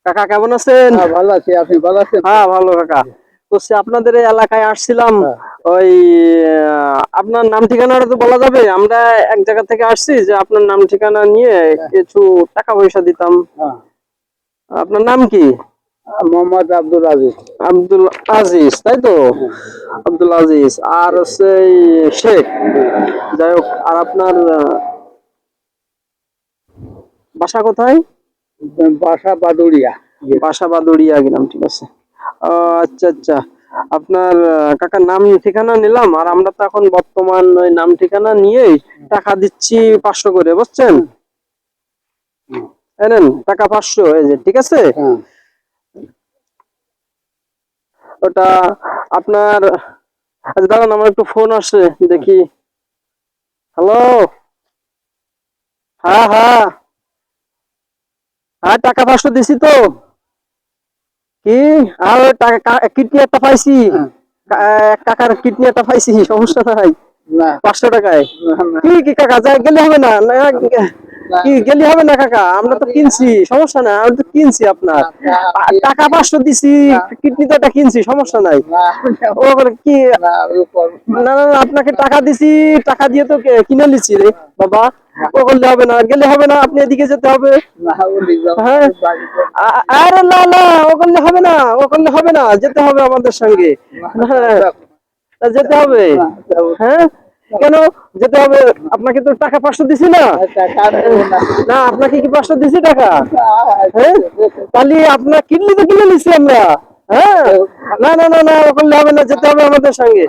কাকা কেমন আছেন? ভালো আছি, আপনি ভালো আছেন? হ্যাঁ ভালো কাকা। বলছি আপনাদের এই এলাকায় আসছিলাম। ওই আপনার নাম ঠিকানাটা তো বলা যাবে? আমরা এক জায়গা থেকে আসছি, যে আপনার নাম ঠিকানা নিয়ে কিছু টাকা পয়সা দিতাম। আপনার নাম কি? মোহাম্মদ আব্দুল আজিজ। আব্দুল আজিজ, তাই তো? আব্দুল আজিজ আর হচ্ছে এই শেখ। যাই হোক, আর আপনার বাসা কোথায়? বাসা বাদুড়িয়া। বাসা বাদুড়িয়া গ্রাম, ঠিক আছে। আচ্ছা আচ্ছা, আপনার কাকার নাম ঠিকানা নিলাম, আর আমরা তো এখন বর্তমান ওই নাম ঠিকানা নিয়ে টাকা দিচ্ছি 500 করে, বুঝছেন? নেন টাকা 500, এই যে, ঠিক আছে। ওটা আপনার, আচ্ছা দাঁড়ান, আমার একটু ফোন আসছে, দেখি। হ্যালো, হ্যাঁ হ্যাঁ হ্যাঁ, টাকা 500 দিছি তো। কি আর টাকা কিডনি একটা পাইছি, কাকার কিডনি একটা পাইছি, সমস্যা নাই। 500 টাকায় কি কি কাকা, যাই গেলে হবে না? কি গেলে হবে না কাকা? আমরা তো কিনছি, সমস্যা নাই, আমি তো কিনছি আপনার। টাকা 500 দিছি, কিডনি তো একটা কিনছি, সমস্যা নাই। ও কি, না না, আপনাকে টাকা দিছি, টাকা দিয়ে তো কিনে নিচ্ছি রে বাবা। ও করলে হবে না, গেলে হবে না, আপনি এদিকে যেতে হবে। হ্যাঁ, আরে না না, ও করলে হবে না, ও করলে হবে না, যেতে হবে আমাদের সঙ্গে। হ্যাঁ, যেতে হবে। হ্যাঁ, কেন যেতে হবে? আপনাকে তো টাকা 500 দিছি না? না, আপনাকে কি 500 দিছি টাকা? হ্যাঁ, তাহলে আপনার কিডনি তো কিনে নিচ্ছি আমরা। হ্যাঁ, না না না না, ও করলে হবে না, যেতে হবে আমাদের সঙ্গে।